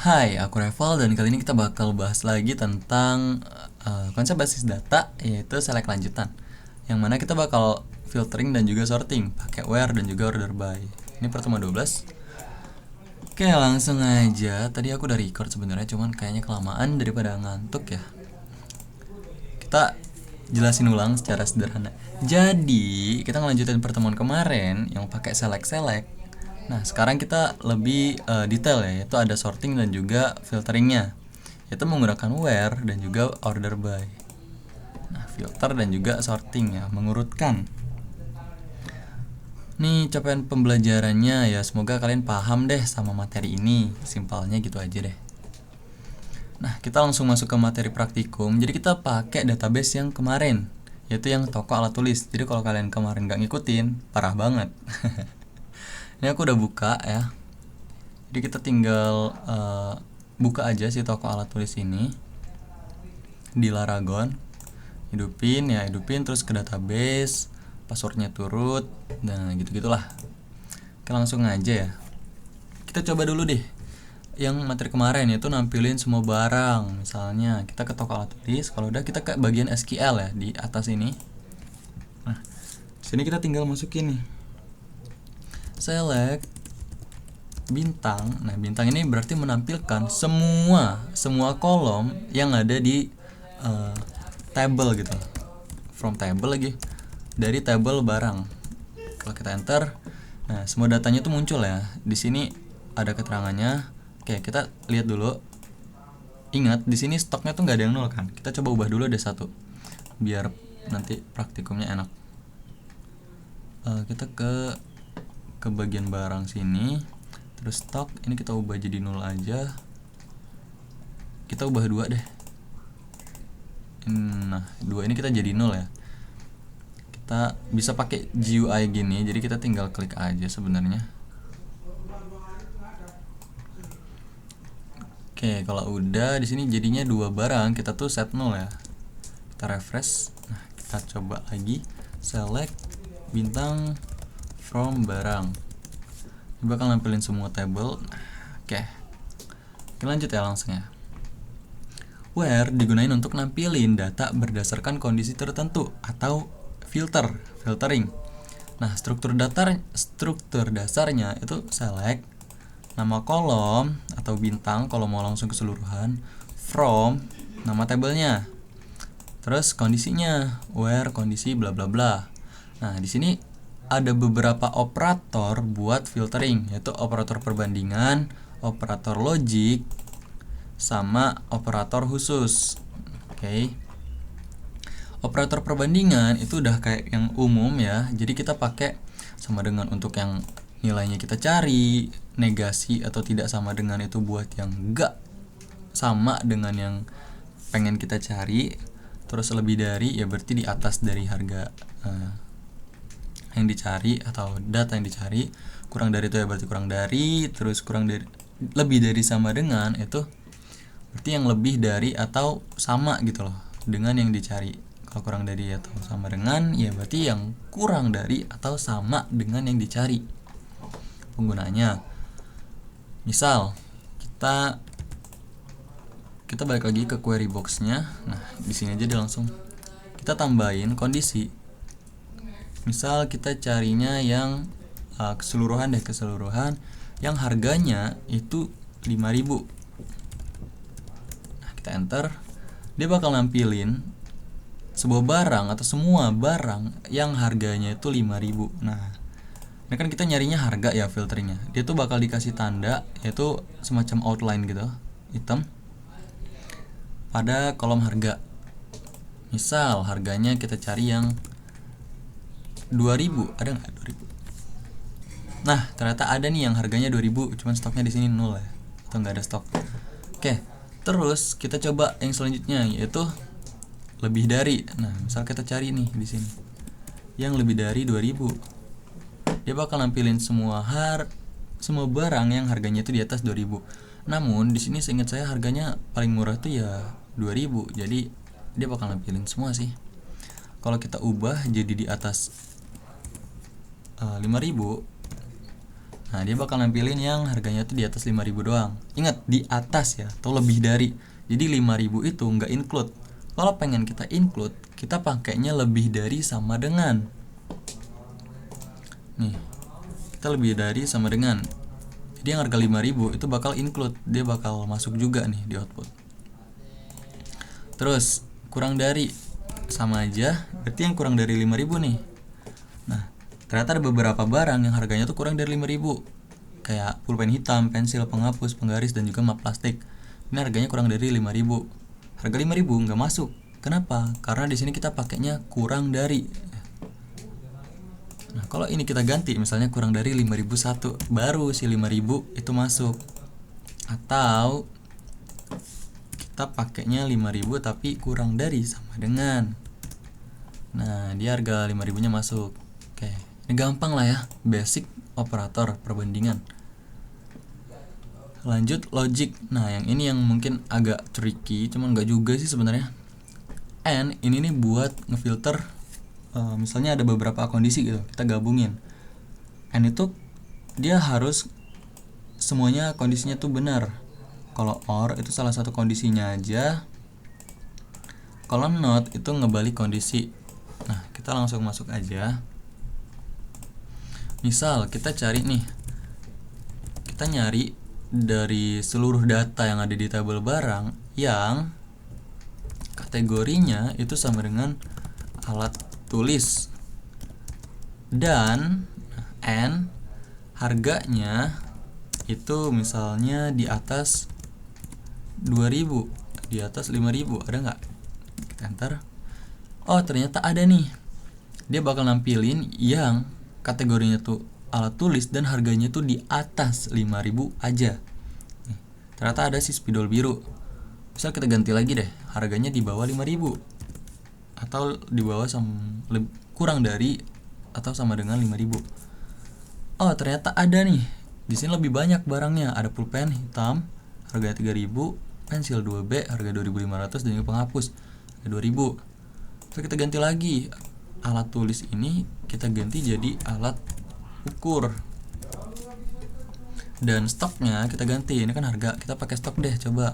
Hai, aku Reval dan kali ini kita bakal bahas lagi tentang konsep basis data, yaitu select lanjutan. Yang mana kita bakal filtering dan juga sorting pakai where dan juga order by. Ini pertemuan 12. Oke, langsung aja. Tadi aku udah record sebenarnya, cuman kayaknya kelamaan daripada ngantuk ya. Kita jelasin ulang secara sederhana. Jadi, kita ngelanjutin pertemuan kemarin yang pakai select. Nah, sekarang kita lebih detail ya, yaitu ada sorting dan juga filteringnya, yaitu menggunakan where dan juga order by. Nah, filter dan juga sorting ya, mengurutkan. Nih capaian pembelajarannya ya, semoga kalian paham deh sama materi ini. Simpelnya gitu aja deh. Nah, kita langsung masuk ke materi praktikum. Jadi kita pakai database yang kemarin, yaitu yang toko alat tulis. Jadi kalau kalian kemarin gak ngikutin, parah banget. Ini aku udah buka ya. Jadi kita tinggal buka aja si toko alat tulis ini di Laragon, hidupin terus ke database, passwordnya turut, nah gitu-gitulah. Oke, langsung aja ya. Kita coba dulu deh yang materi kemarin, yaitu nampilin semua barang. Misalnya kita ke toko alat tulis, kalau udah kita ke bagian SQL ya di atas ini. Nah, sini kita tinggal masukin nih select bintang. Nah, bintang ini berarti menampilkan semua kolom yang ada di table gitu. From table lagi. Dari table barang. Kalau kita enter, nah semua datanya tuh muncul ya. Di sini ada keterangannya. Oke, kita lihat dulu. Ingat, di sini stoknya tuh nggak ada yang nol kan. Kita coba ubah dulu deh satu, biar nanti praktikumnya enak. Kita ke bagian barang sini. Terus stok ini kita ubah jadi 0 aja. Kita ubah 2 deh. Nah, 2 ini kita jadi 0 ya. Kita bisa pakai GUI gini. Jadi kita tinggal klik aja sebenarnya. Oke, kalau udah di sini jadinya 2 barang, kita tuh set 0 ya. Kita refresh. Nah, kita coba lagi select bintang from barang. Ini bakal nampilin semua table. Oke. Kita lanjut ya langsung ya. Where digunain untuk nampilin data berdasarkan kondisi tertentu atau filtering. Nah, struktur dasarnya itu select, nama kolom atau bintang kalau mau langsung keseluruhan, from, nama tabelnya. Terus kondisinya, where kondisi bla bla bla. Nah, di sini ada beberapa operator buat filtering, yaitu operator perbandingan, operator logik, sama operator khusus. Oke. Operator perbandingan itu udah kayak yang umum ya. Jadi kita pakai sama dengan untuk yang nilainya kita cari, negasi atau tidak sama dengan itu buat yang enggak sama dengan yang pengen kita cari. Terus lebih dari ya berarti di atas dari harga yang dicari atau data yang dicari. Kurang dari itu ya berarti kurang dari. Terus kurang dari, lebih dari sama dengan itu berarti yang lebih dari atau sama gitu loh dengan yang dicari. Kalau kurang dari atau sama dengan, ya berarti yang kurang dari atau sama dengan yang dicari penggunanya. Misal kita balik lagi ke query box-nya. Nah, di sini aja dia langsung kita tambahin kondisi. Misal kita carinya yang keseluruhan yang harganya itu 5.000. Nah, kita enter. Dia bakal nampilin sebuah barang atau semua barang yang harganya itu 5.000. Nah, ini kan kita nyarinya harga ya filternya. Dia tuh bakal dikasih tanda, yaitu semacam outline gitu, hitam, pada kolom harga. Misal harganya kita cari yang 2.000, ada nggak 2.000? Nah, ternyata ada nih yang harganya 2.000, cuman stoknya di sini 0 ya, atau nggak ada stok. Oke, terus kita coba yang selanjutnya, yaitu lebih dari. Nah, misal kita cari nih di sini yang lebih dari 2.000. Dia bakal nampilin semua barang yang harganya itu di atas 2.000. Namun di sini seingat saya harganya paling murah tuh ya 2.000. Jadi dia bakal nampilin semua sih. Kalau kita ubah jadi di atas 5.000, Nah, dia bakal nampilin yang harganya tuh di atas 5.000 doang. Ingat, di atas ya, atau lebih dari. Jadi 5.000 itu nggak include. Kalau pengen kita include, kita pakainya lebih dari sama dengan. Nih, kita lebih dari sama dengan. Jadi yang harga 5.000 itu bakal include, dia bakal masuk juga nih di output. Terus kurang dari, sama aja, berarti yang kurang dari 5.000 nih. Nah, ternyata ada beberapa barang yang harganya tuh kurang dari 5.000, kayak pulpen hitam, pensil, penghapus, penggaris, dan juga map plastik. Ini harganya kurang dari 5.000. Harga 5.000 nggak masuk. Kenapa? Karena di sini kita pakainya kurang dari. Nah, kalau ini kita ganti, misalnya kurang dari 5.001, baru si 5.000 itu masuk. Atau kita pakainya 5.000 tapi kurang dari sama dengan. Nah, dia harga 5.000 nya masuk. Oke, ini gampang lah ya, basic operator perbandingan. Lanjut logic. Nah, yang ini yang mungkin agak tricky, cuman nggak juga sih sebenarnya. And ini nih buat ngefilter, misalnya ada beberapa kondisi gitu, kita gabungin. And itu dia harus semuanya kondisinya tuh benar. Kalau OR itu salah satu kondisinya aja. Kalau not itu ngebalik kondisi. Nah, kita langsung masuk aja. Misal kita cari nih, kita nyari dari seluruh data yang ada di tabel barang yang kategorinya itu sama dengan alat tulis dan N harganya itu misalnya di atas 2.000, di atas 5.000, ada nggak? Kita enter. Oh, ternyata ada nih. Dia bakal nampilin yang kategorinya tuh alat tulis dan harganya tuh di atas 5.000 aja. Nih, ternyata ada si spidol biru. Misal kita ganti lagi deh, harganya di bawah 5.000 atau di bawah kurang dari atau sama dengan 5.000. Oh, ternyata ada nih. Di sini lebih banyak barangnya. Ada pulpen hitam harga 3.000, pensil 2B harga 2.500, dan juga penghapus harga 2.000. Terus kita ganti lagi. Alat tulis ini kita ganti jadi alat ukur. Dan stoknya kita ganti. Ini kan harga, kita pakai stok deh, coba.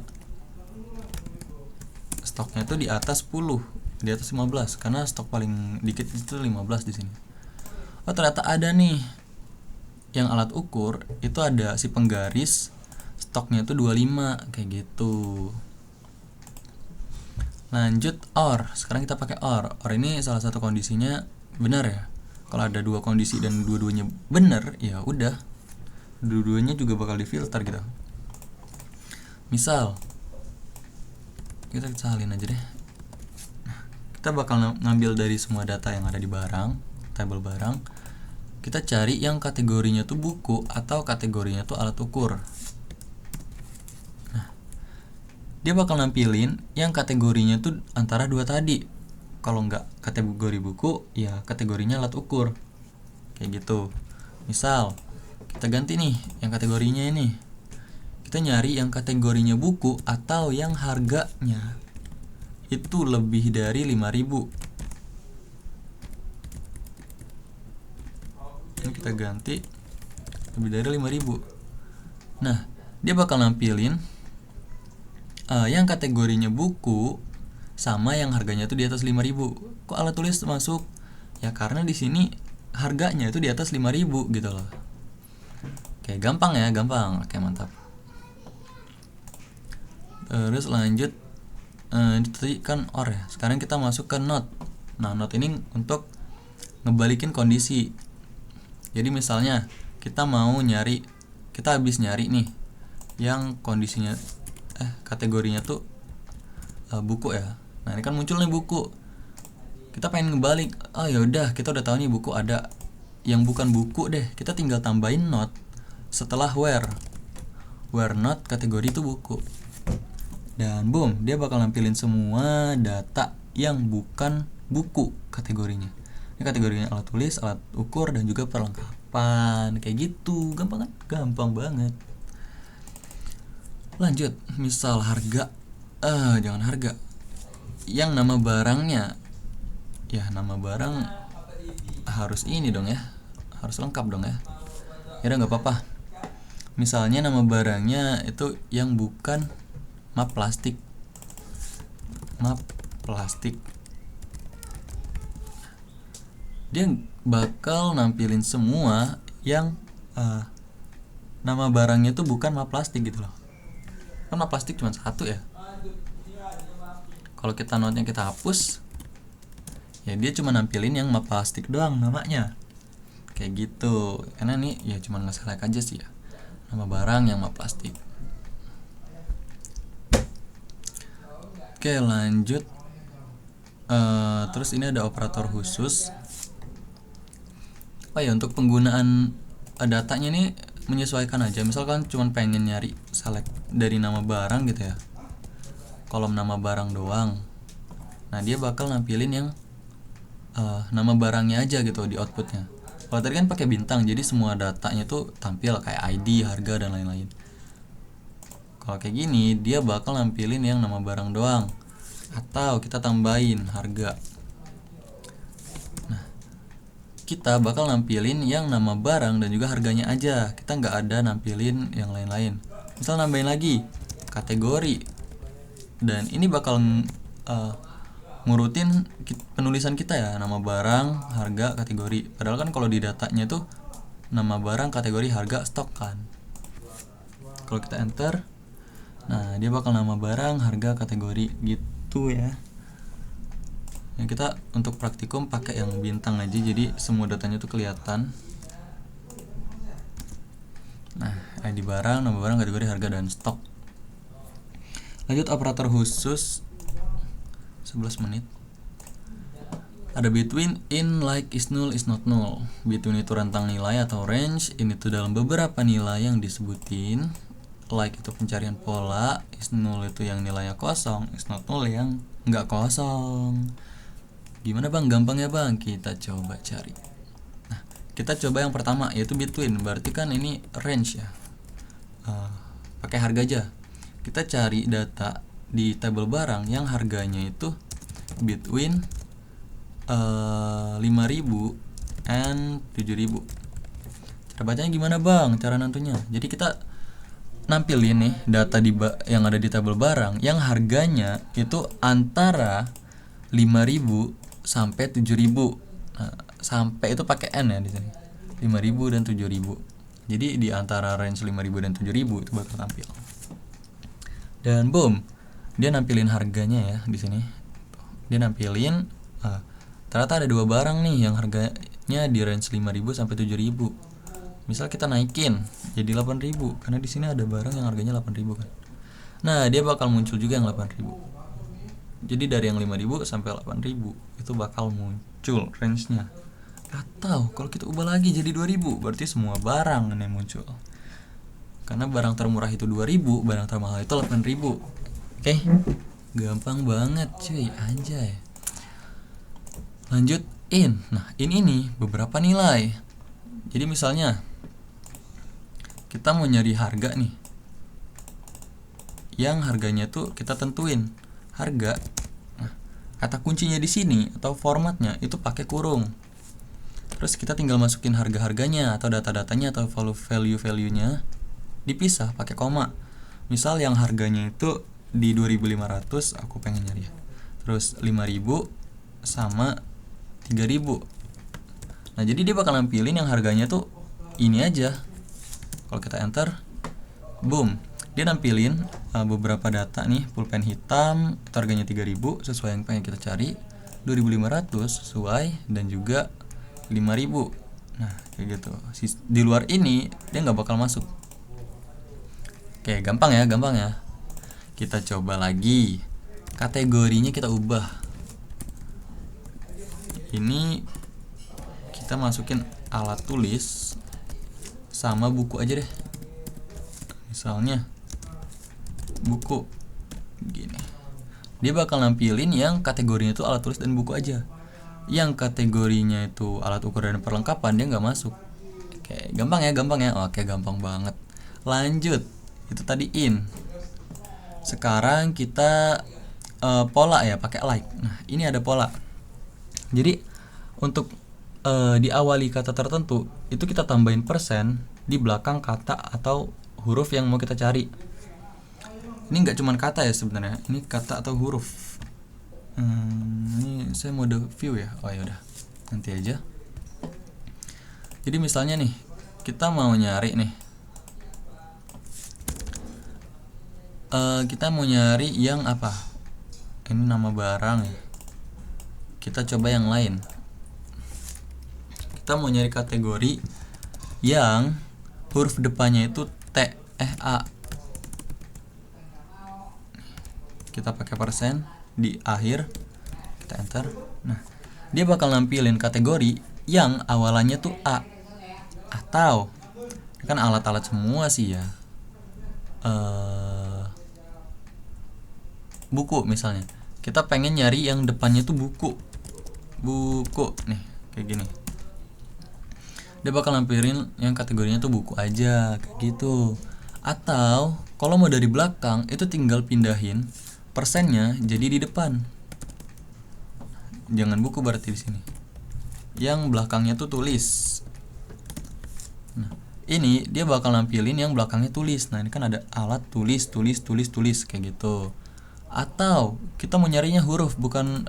Stoknya itu di atas 10, di atas 15, karena stok paling dikit itu 15 di sini. Oh, ternyata ada nih. Yang alat ukur itu ada si penggaris, stoknya itu 25, kayak gitu. Lanjut OR. Sekarang kita pakai OR. OR ini salah satu kondisinya benar ya. Kalau ada dua kondisi dan dua-duanya benar, ya udah, dua-duanya juga bakal difilter gitu. Misal kita salin aja deh. Kita bakal ngambil dari semua data yang ada di barang, tabel barang. Kita cari yang kategorinya tuh buku atau kategorinya tuh alat ukur. Nah, dia bakal nampilin yang kategorinya tuh antara dua tadi. Kalau nggak kategori buku, ya kategorinya alat ukur. Kayak gitu. Misal, kita ganti nih yang kategorinya ini. Kita nyari yang kategorinya buku atau yang harganya itu lebih dari 5.000. Ini kita ganti lebih dari 5.000. Nah, dia bakal nampilin yang kategorinya buku sama yang harganya itu di atas 5.000. Kok alat tulis masuk? Ya karena di sini harganya itu di atas 5.000 gitu loh. Oke, gampang ya, gampang. Oke, mantap. Terus lanjut, tadi kan OR ya. Sekarang kita masuk ke not. Nah, not ini untuk ngebalikin kondisi. Jadi misalnya kita mau nyari, kita habis nyari nih yang kondisinya kategorinya tuh buku ya. Nah, ini kan muncul nih buku. Kita pengen ngebalik. Oh ya udah, kita udah tahu nih buku ada. Yang bukan buku deh, kita tinggal tambahin not setelah where. Where not kategori itu buku. Dan boom, dia bakal nampilin semua data yang bukan buku kategorinya. Ini kategorinya alat tulis, alat ukur, dan juga perlengkapan. Kayak gitu, gampang kan? Gampang banget. Lanjut, misal harga. Jangan harga. Yang nama barangnya. Ya, nama barang harus ini dong ya. Harus lengkap dong ya. Ya udah nggak apa-apa. Misalnya nama barangnya itu yang bukan map plastik. Map plastik. Dia bakal nampilin semua yang nama barangnya itu bukan map plastik gitu loh. Kan map plastik cuma satu ya. Kalau kita notnya kita hapus, ya dia cuma nampilin yang map plastik doang namanya. Kayak gitu. Karena nih ya cuma nge-select aja sih ya. Nama barang yang map plastik. Oke, lanjut. Terus ini ada operator khusus. Oh ya, untuk penggunaan datanya ini menyesuaikan aja. Misalkan cuma pengen nyari select dari nama barang gitu ya, kolom nama barang doang. Nah dia bakal nampilin yang nama barangnya aja gitu di outputnya. Kalau tadi kan pakai bintang, jadi semua datanya tuh tampil kayak ID, harga dan lain-lain. Kalau kayak gini dia bakal nampilin yang nama barang doang, atau kita tambahin harga. Kita bakal nampilin yang nama barang dan juga harganya aja. Kita nggak ada nampilin yang lain-lain. Misal nambahin lagi kategori, dan ini bakal ngurutin penulisan kita ya, nama barang, harga, kategori. Padahal kan kalau di datanya tuh nama barang, kategori, harga, stok kan. Kalau kita enter, nah dia bakal nama barang, harga, kategori gitu ya. Yang kita untuk praktikum pakai yang bintang aja, jadi semua datanya tuh kelihatan. Nah, ID barang, nama barang, kategori, harga, dan stok. Lanjut operator khusus 11 menit. Ada between, in, like, is null, is not null. Between itu rentang nilai atau range, in itu dalam beberapa nilai yang disebutin. Like itu pencarian pola, is null itu yang nilainya kosong, is not null yang nggak kosong. Gimana bang? Gampang ya bang? Kita coba cari. Nah, kita coba yang pertama yaitu between. Berarti kan ini range ya. Pakai harga aja. Kita cari data di tabel barang yang harganya itu between 5.000 and 7.000. Cara bacanya gimana bang? Cara nentunya. Jadi kita nampilin nih data yang ada di tabel barang yang harganya itu antara 5.000 sampai 7.000. Nah, sampai itu pakai N ya di sini. 5.000 dan 7.000. Jadi di antara range 5.000 dan 7.000 itu bakal tampil. Dan boom, dia nampilin harganya ya di sini. Dia nampilin ternyata ada dua barang nih yang harganya di range 5.000 sampai 7.000. Misal kita naikin jadi 8.000 karena di sini ada barang yang harganya 8.000 kan. Nah, dia bakal muncul juga yang 8.000. Jadi dari yang 5.000 sampai 8.000 itu bakal muncul range-nya. Atau kalau kita ubah lagi jadi 2.000, berarti semua barang yang muncul. Karena barang termurah itu 2.000, barang termahal itu 8.000. Oke. Gampang banget cuy, anjay. Lanjut in. Nah, ini beberapa nilai. Jadi misalnya kita mau nyari harga nih. Yang harganya tuh kita tentuin harga. Nah, kata kuncinya di sini atau formatnya itu pakai kurung. Terus kita tinggal masukin harga-harganya atau data-datanya atau value-nya dipisah pakai koma. Misal yang harganya itu di 2.500, aku pengen nyari ya. Terus 5.000 sama 3.000. Nah, jadi dia bakal nampilin yang harganya tuh ini aja. Kalau kita enter, boom, dia nampilin beberapa data nih, pulpen hitam itu harganya 3.000 sesuai yang pengen kita cari, 2.500 sesuai, dan juga 5.000. Nah, kayak gitu. Di luar ini dia nggak bakal masuk. Oke, gampang ya. Kita coba lagi. Kategorinya kita ubah. Ini kita masukin alat tulis sama buku aja deh. Misalnya buku gini. Dia bakal nampilin yang kategorinya itu alat tulis dan buku aja. Yang kategorinya itu alat ukur dan perlengkapan dia nggak masuk. Oke, gampang ya. Oke, gampang banget. Lanjut, itu tadi in. Sekarang kita pola ya, pakai like. Nah, ini ada pola. Jadi untuk diawali kata tertentu itu kita tambahin persen di belakang kata atau huruf yang mau kita cari. Ini nggak cuma kata ya sebenarnya, ini kata atau huruf. Ini saya mode view ya. Oh ya udah, nanti aja. Jadi misalnya nih, kita mau nyari nih, kita mau nyari yang apa? Ini nama barang ya. Kita coba yang lain. Kita mau nyari kategori yang huruf depannya itu A. Kita pakai persen di akhir, kita enter. Nah, dia bakal nampilin kategori yang awalannya tuh A. Atau ini kan alat-alat semua sih ya. Buku misalnya, kita pengen nyari yang depannya tuh buku nih, kayak gini. Dia bakal nampilin yang kategorinya tuh buku aja, kayak gitu. Atau kalau mau dari belakang, itu tinggal pindahin persennya jadi di depan. Jangan buku berarti di sini. Yang belakangnya tuh tulis. Nah, ini dia bakal nampilin yang belakangnya tulis. Nah, ini kan ada alat tulis kayak gitu. Atau kita mau nyarinya huruf, bukan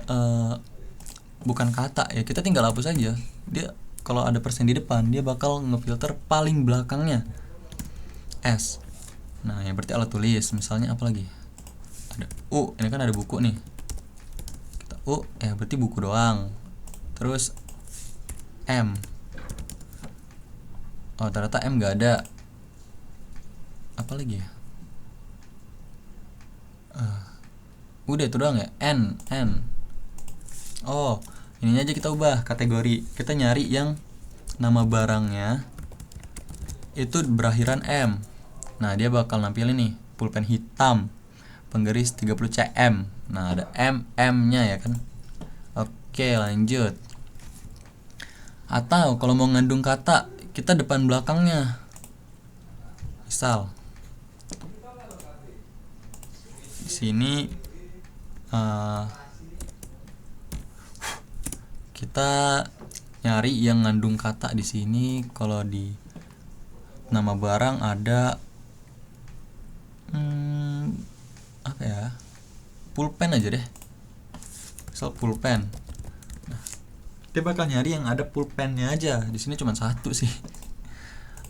kata ya, kita tinggal hapus aja. Dia kalau ada persen di depan, dia bakal ngefilter paling belakangnya S. Nah, ya berarti alat tulis. Misalnya apa lagi? Ada U, ini kan ada buku nih. Kita U, ya berarti buku doang. Terus M. Oh, ternyata M gak ada. Apa lagi ya? Udah itu doang ya. N. Oh, ini aja kita ubah kategori. Kita nyari yang nama barangnya itu berakhiran M. Nah, dia bakal nampilin nih pulpen hitam penggaris 30 cm. Nah, ada M-nya ya kan. Oke, lanjut. Atau kalau mau ngandung kata, kita depan belakangnya. Misal di sini kita nyari yang ngandung kata di sini. Kalau di nama barang ada apa ya? Pulpen aja deh. Misal pulpen. Nah, dia bakal nyari yang ada pulpennya aja. Di sini cuma satu sih.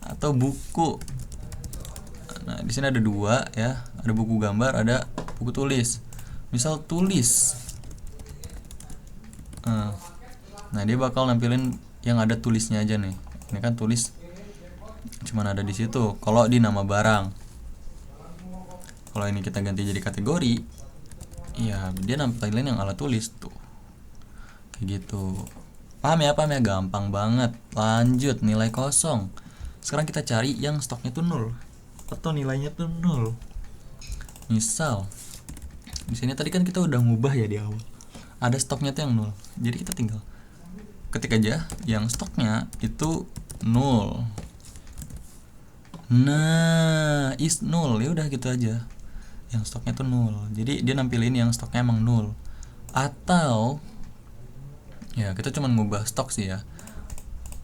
Atau buku. Nah, di sini ada dua ya. Ada buku gambar, ada buku tulis. Misal tulis. Nah, dia bakal nampilin yang ada tulisnya aja nih. Ini kan tulis cuman ada di situ. Kalau di nama barang. Kalau ini kita ganti jadi kategori, ya dia nampilin yang alat tulis tuh. Kayak gitu. Paham ya? Gampang banget. Lanjut, nilai kosong. Sekarang kita cari yang stoknya tuh 0 atau nilainya tuh 0. Misal di sini tadi kan kita udah ngubah ya di awal. Ada stoknya tuh yang 0. Jadi kita tinggal ketik aja yang stoknya itu 0. Nah, is 0. Ya udah gitu aja. Yang stoknya tuh 0. Jadi dia nampilin yang stoknya emang 0. Atau ya kita cuma ngubah stok sih ya.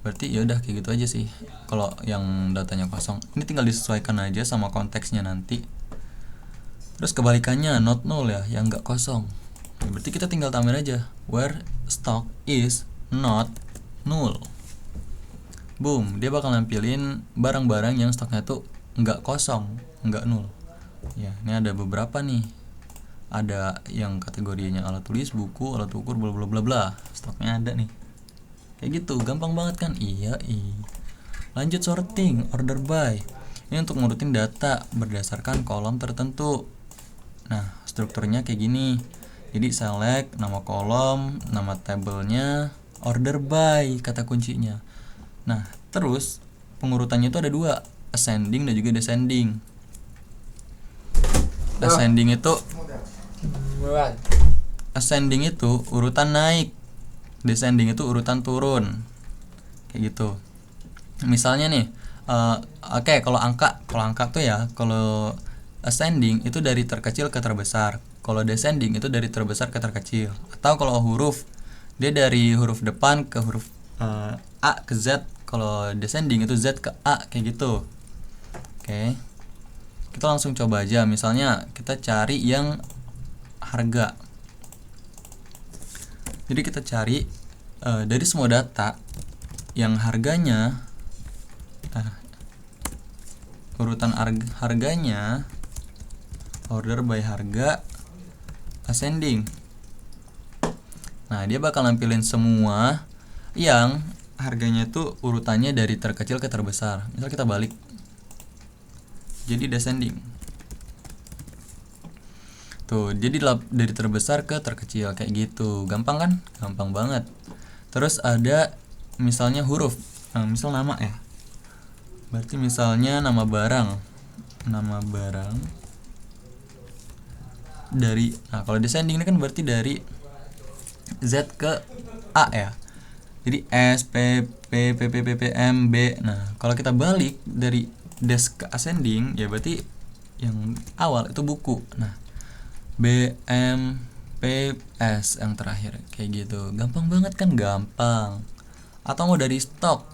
Berarti ya udah kayak gitu aja sih. Kalau yang datanya kosong, ini tinggal disesuaikan aja sama konteksnya nanti. Terus kebalikannya not null ya, yang enggak kosong. Ya, berarti kita tinggal tambahin aja where stock is not null. Boom, dia bakal nampilin barang-barang yang stoknya tuh enggak kosong, enggak null. Ya, ini ada beberapa nih. Ada yang kategorinya alat tulis, buku, alat ukur, bla bla bla bla. Stoknya ada nih. Kayak gitu, gampang banget kan? Iya. Lanjut sorting, order by. Ini untuk ngurutin data berdasarkan kolom tertentu. Nah, strukturnya kayak gini. Jadi select nama kolom, nama tabelnya, order by kata kuncinya. Nah, terus pengurutannya itu ada 2, ascending dan juga descending. Ascending itu urutan naik, descending itu urutan turun. Kayak gitu. Misalnya nih, oke, kalau angka tuh ya, kalau ascending itu dari terkecil ke terbesar. Kalau descending itu dari terbesar ke terkecil. Atau kalau huruf, dia dari huruf depan ke huruf A ke Z kalau descending itu Z ke A kayak gitu. Oke. Kita langsung coba aja, misalnya kita cari yang harga. Jadi kita cari dari semua data yang harganya urutan harganya, order by harga ascending. Nah, dia bakal nampilin semua yang harganya itu urutannya dari terkecil ke terbesar. Misal kita balik, jadi descending. Tuh, jadi dari terbesar ke terkecil kayak gitu. Gampang kan? Gampang banget. Terus ada misalnya huruf, misal nama ya. Berarti misalnya nama barang dari, nah kalau descending ini kan berarti dari Z ke A ya. Jadi S, P, P, P, P, P, P, M, B. Nah, kalau kita balik dari des ke ascending, ya berarti yang awal itu buku. Nah, B, M, P, S yang terakhir kayak gitu. Gampang banget kan? Gampang. Atau mau dari stok,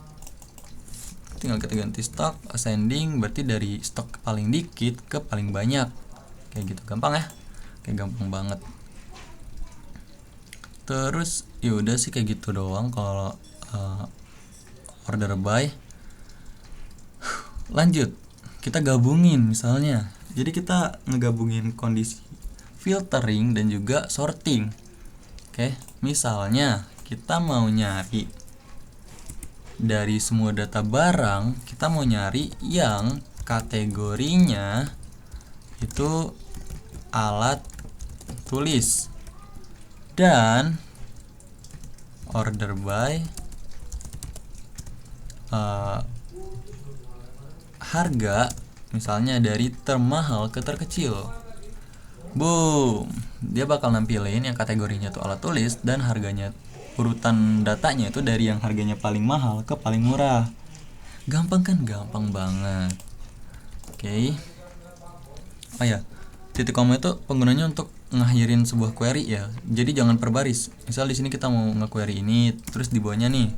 tinggal kita ganti stok, ascending berarti dari stok paling dikit ke paling banyak kayak gitu. Gampang ya? Kayak gampang banget. Terus yaudah sih kayak gitu doang kalau order by. Lanjut, kita gabungin misalnya. Jadi kita ngegabungin kondisi filtering dan juga sorting. Oke, misalnya kita mau nyari dari semua data barang, kita mau nyari yang kategorinya itu alat tulis, dan order by harga, misalnya dari termahal ke terkecil. Boom, dia bakal nampilin yang kategorinya tuh alat tulis dan harganya, urutan datanya itu dari yang harganya paling mahal ke paling murah. Gampang kan? Gampang banget. Oke. Oh ya, titik koma itu penggunanya untuk ngakhirin sebuah query ya. Jadi jangan per baris. Misal di sini kita mau nge-query ini, terus di bawahnya nih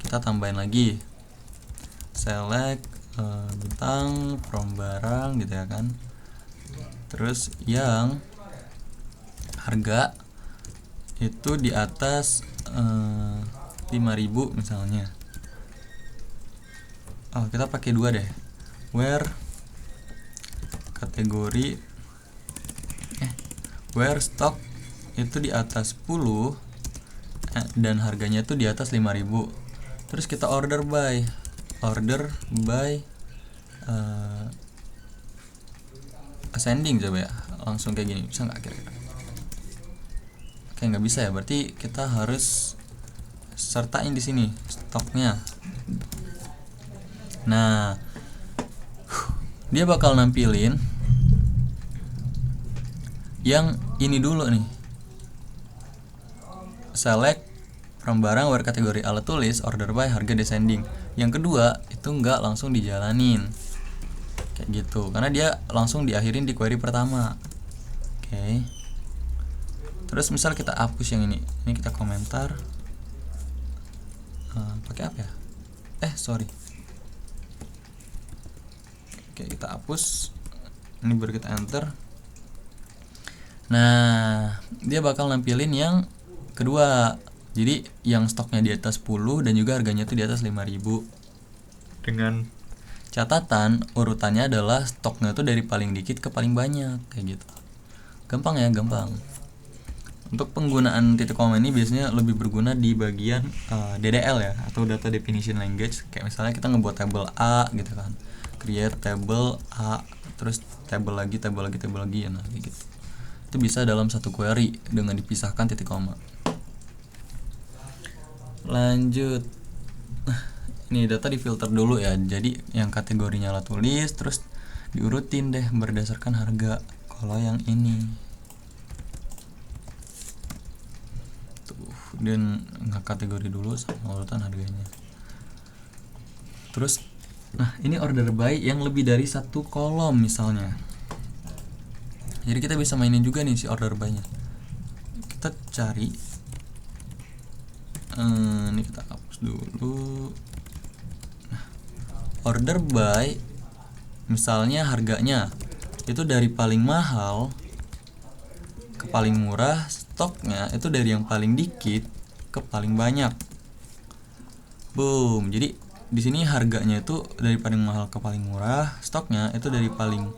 kita tambahin lagi select bintang from barang gitu ya kan. Terus yang harga itu di atas 5.000 misalnya. Oh, kita pakai dua deh. Where kategori where stock itu di atas 10 dan harganya itu di atas 5.000. Terus kita order by ascending coba ya. Langsung kayak gini, bisa nggak kira-kira? Kayak nggak bisa ya, berarti kita harus sertain di sini stoknya. Nah, dia bakal nampilin yang ini dulu nih, select from barang where kategori alat tulis, order by, harga descending. Yang kedua itu nggak langsung dijalanin kayak gitu, karena dia langsung diakhirin di query pertama. Oke. Terus misal kita hapus yang ini kita komentar pakai apa ya? Sorry. Oke, kita hapus ini, baru kita enter. Nah, dia bakal nampilin yang kedua. Jadi yang stoknya di atas 10 dan juga harganya itu di atas 5.000. Dengan catatan urutannya adalah stoknya itu dari paling dikit ke paling banyak kayak gitu. Gampang ya, gampang. Untuk penggunaan titik koma ini biasanya lebih berguna di bagian DDL ya, atau data definition language. Kayak misalnya kita ngebuat table A gitu kan. Create table A, terus table lagi ya, nah kayak gitu. Itu bisa dalam satu query dengan dipisahkan titik koma. Lanjut. Nah, ini data difilter dulu ya. Jadi yang kategorinya alat tulis, terus diurutin deh berdasarkan harga. Kalau yang ini tuh, dan nggak kategori dulu sama urutan harganya. Terus, nah ini order by yang lebih dari satu kolom misalnya. Jadi kita bisa mainin juga nih si order by-nya. Kita cari, ini kita hapus dulu. order by, misalnya harganya itu dari paling mahal ke paling murah, stoknya itu dari yang paling dikit ke paling banyak. Boom. Jadi di sini harganya itu dari paling mahal ke paling murah, stoknya itu dari paling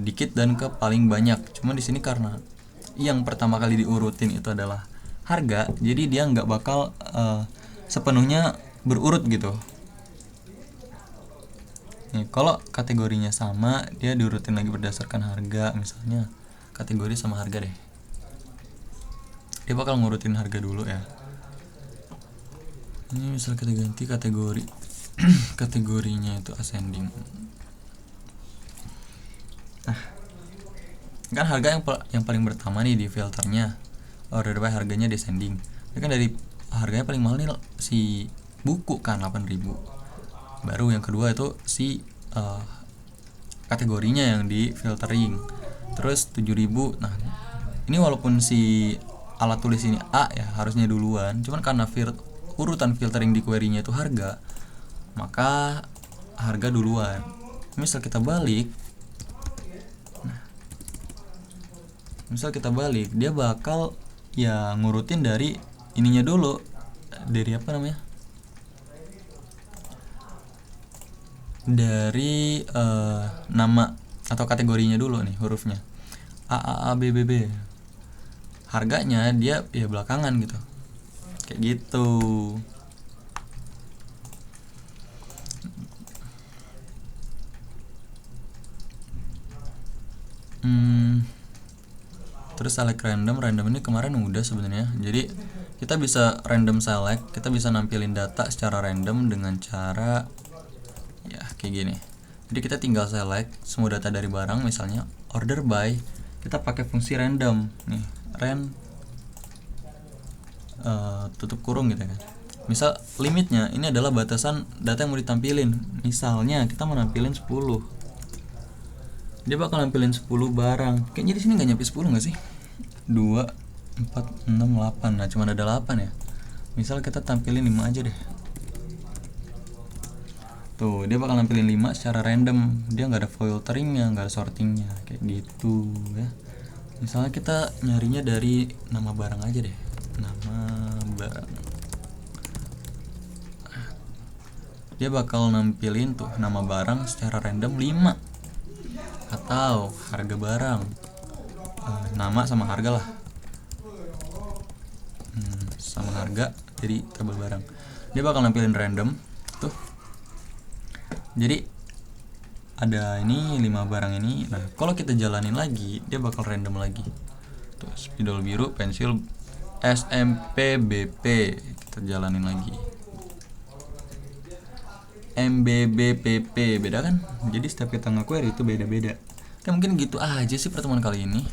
dikit dan ke paling banyak. Cuma di sini karena yang pertama kali diurutin itu adalah harga, jadi dia nggak bakal sepenuhnya berurut gitu. Nih, kalau kategorinya sama, dia diurutin lagi berdasarkan harga. Misalnya kategori sama harga deh, dia bakal ngurutin harga dulu ya. Ini misal kita ganti kategori kategorinya itu ascending. Nah, kan harga yang paling pertama nih di filternya order by, harganya descending. Ini kan dari harganya paling mahal nih si buku kan 8.000. Baru yang kedua itu si kategorinya yang di filtering, terus 7.000. Nah, ini walaupun si alat tulis ini A ya harusnya duluan, cuman karena urutan filtering di query-nya itu harga, maka harga duluan. Misal kita balik, dia bakal ya ngurutin dari ininya dulu, dari apa namanya, dari nama atau kategorinya dulu nih, hurufnya A A A B B B. Harganya dia ya belakangan gitu, kayak gitu. Terus select random ini kemarin udah sebenarnya. Jadi kita bisa random select, kita bisa nampilin data secara random dengan cara ya kayak gini. Jadi kita tinggal select semua data dari barang, misalnya order by, kita pakai fungsi random nih, tutup kurung gitu kan. Misal limitnya ini adalah batasan data yang mau ditampilin. Misalnya kita mau nampilin 10, dia bakal nampilin 10 barang. Kayaknya di sini nggak nyampe 10 nggak sih? 2, 4, 6, 8. Nah, cuma ada 8 ya. Misal kita tampilin 5 aja deh. Tuh, dia bakal nampilin 5 secara random. Dia nggak ada filteringnya, nggak ada sortingnya, kayak gitu ya. Misalnya kita nyarinya dari nama barang aja deh. Nama barang. Dia bakal nampilin tuh nama barang secara random 5. Atau harga barang, nama sama harga lah, sama harga, jadi tabel barang. Dia bakal nampilin random tuh. Jadi ada ini 5 barang ini. Nah, kalau kita jalanin lagi, dia bakal random lagi tuh, spidol biru, pensil SMP BP. Kita jalanin lagi MBBPP, beda kan? Jadi setiap kita nge-query itu beda-beda. Oke, mungkin gitu aja sih pertemuan kali ini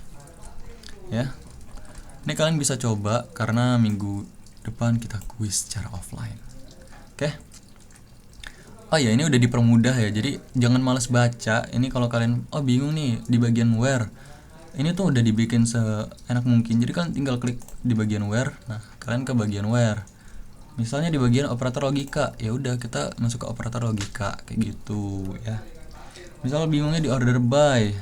ya. Ini kalian bisa coba karena minggu depan kita kuis secara offline. Oke. Oh ya, ini udah dipermudah ya. Jadi jangan males baca. Ini kalau kalian bingung nih di bagian where, ini tuh udah dibikin seenak mungkin. Jadi kalian tinggal klik di bagian where. Nah, kalian ke bagian where. Misalnya di bagian operator logika, ya udah kita masuk ke operator logika kayak gitu ya. Misal bingungnya di order by,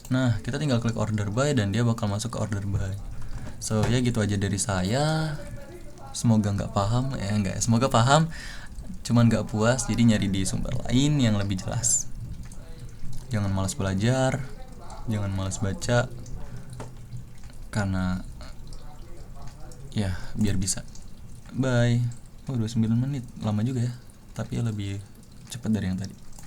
nah kita tinggal klik order by dan dia bakal masuk ke order by. So ya gitu aja dari saya. Semoga nggak paham ya, nggak, semoga paham, cuman nggak puas, jadi nyari di sumber lain yang lebih jelas. Jangan malas belajar, jangan malas baca, karena ya biar bisa. Bye. 29 menit, lama juga ya, tapi ya lebih cepat dari yang tadi.